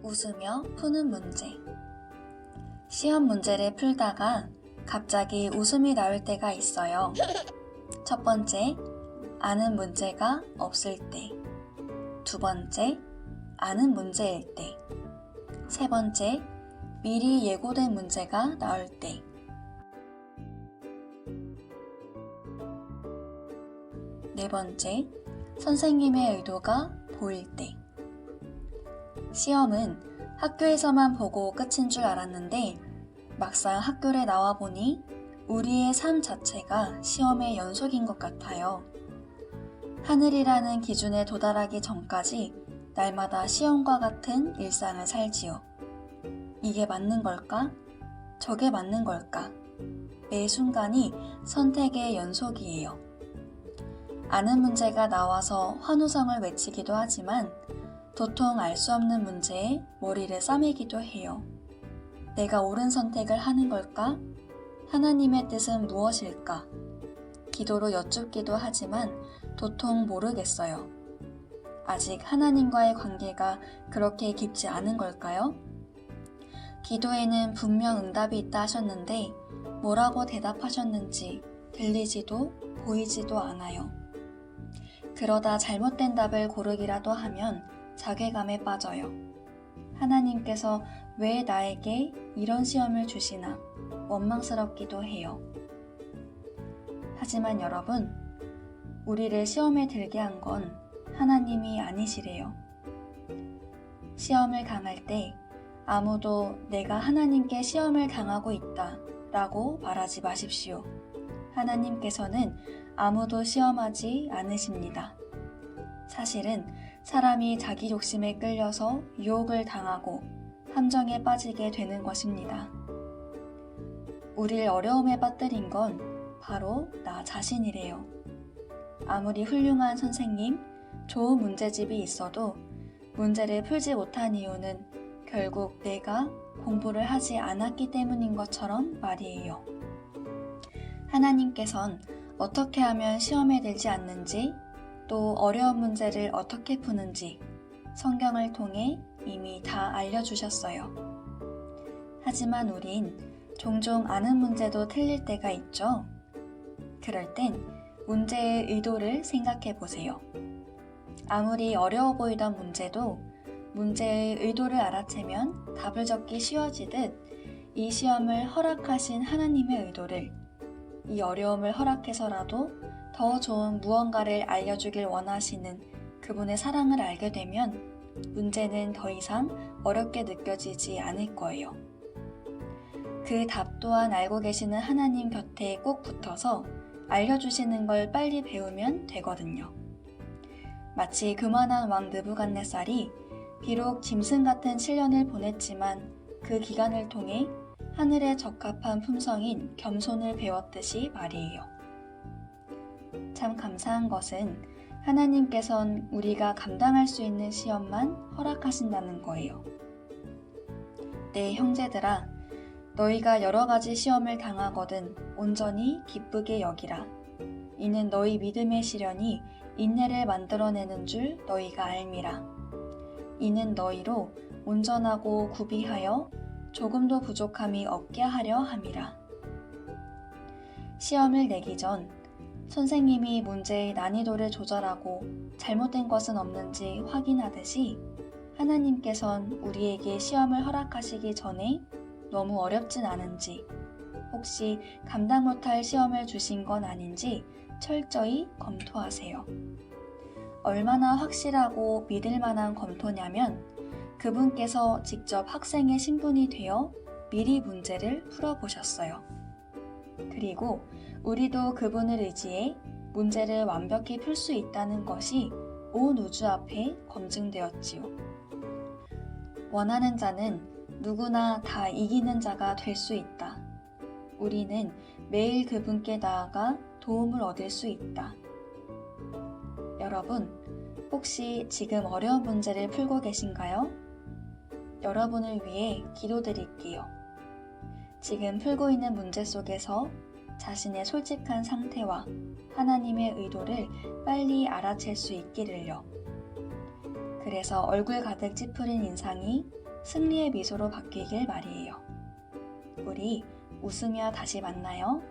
웃으며 푸는 문제. 시험 문제를 풀다가 갑자기 웃음이 나올 때가 있어요. 첫 번째, 아는 문제가 없을 때. 두 번째, 아는 문제일 때. 세 번째, 미리 예고된 문제가 나올 때. 네 번째, 선생님의 의도가 보일 때. 시험은 학교에서만 보고 끝인 줄 알았는데 막상 학교에 나와 보니 우리의 삶 자체가 시험의 연속인 것 같아요. 하늘이라는 기준에 도달하기 전까지 날마다 시험과 같은 일상을 살지요. 이게 맞는 걸까? 저게 맞는 걸까? 매 순간이 선택의 연속이에요. 아는 문제가 나와서 환호성을 외치기도 하지만 도통 알 수 없는 문제에 머리를 싸매기도 해요. 내가 옳은 선택을 하는 걸까? 하나님의 뜻은 무엇일까? 기도로 여쭙기도 하지만 도통 모르겠어요. 아직 하나님과의 관계가 그렇게 깊지 않은 걸까요? 기도에는 분명 응답이 있다 하셨는데 뭐라고 대답하셨는지 들리지도 보이지도 않아요. 그러다 잘못된 답을 고르기라도 하면 자괴감에 빠져요. 하나님께서 왜 나에게 이런 시험을 주시나 원망스럽기도 해요. 하지만 여러분, 우리를 시험에 들게 한 건 하나님이 아니시래요. 시험을 당할 때 아무도 내가 하나님께 시험을 당하고 있다 라고 말하지 마십시오. 하나님께서는 아무도 시험하지 않으십니다. 사실은 사람이 자기 욕심에 끌려서 유혹을 당하고 함정에 빠지게 되는 것입니다. 우릴 어려움에 빠뜨린 건 바로 나 자신이래요. 아무리 훌륭한 선생님, 좋은 문제집이 있어도 문제를 풀지 못한 이유는 결국 내가 공부를 하지 않았기 때문인 것처럼 말이에요. 하나님께선 어떻게 하면 시험에 들지 않는지, 또 어려운 문제를 어떻게 푸는지 성경을 통해 이미 다 알려주셨어요. 하지만 우린 종종 아는 문제도 틀릴 때가 있죠. 그럴 땐 문제의 의도를 생각해 보세요. 아무리 어려워 보이던 문제도 문제의 의도를 알아채면 답을 적기 쉬워지듯 이 시험을 허락하신 하나님의 의도를, 이 어려움을 허락해서라도 더 좋은 무언가를 알려주길 원하시는 그분의 사랑을 알게 되면 문제는 더 이상 어렵게 느껴지지 않을 거예요. 그 답 또한 알고 계시는 하나님 곁에 꼭 붙어서 알려주시는 걸 빨리 배우면 되거든요. 마치 교만한 왕 느부갓네살이 비록 짐승 같은 7년을 보냈지만 그 기간을 통해 하늘에 적합한 품성인 겸손을 배웠듯이 말이에요. 참 감사한 것은 하나님께선 우리가 감당할 수 있는 시험만 허락하신다는 거예요. 내 형제들아, 너희가 여러 가지 시험을 당하거든 온전히 기쁘게 여기라. 이는 너희 믿음의 시련이 인내를 만들어내는 줄 너희가 알미라. 이는 너희로 온전하고 구비하여 조금도 부족함이 없게 하려 함이라. 시험을 내기 전 선생님이 문제의 난이도를 조절하고 잘못된 것은 없는지 확인하듯이 하나님께선 우리에게 시험을 허락하시기 전에 너무 어렵진 않은지, 혹시 감당 못할 시험을 주신 건 아닌지 철저히 검토하세요. 얼마나 확실하고 믿을 만한 검토냐면 그분께서 직접 학생의 신분이 되어 미리 문제를 풀어보셨어요. 그리고 우리도 그분을 의지해 문제를 완벽히 풀 수 있다는 것이 온 우주 앞에 검증되었지요. 원하는 자는 누구나 다 이기는 자가 될 수 있다. 우리는 매일 그분께 나아가 도움을 얻을 수 있다. 여러분, 혹시 지금 어려운 문제를 풀고 계신가요? 여러분을 위해 기도드릴게요. 지금 풀고 있는 문제 속에서 자신의 솔직한 상태와 하나님의 의도를 빨리 알아챌 수 있기를요. 그래서 얼굴 가득 찌푸린 인상이 승리의 미소로 바뀌길 말이에요. 우리 웃으며 다시 만나요.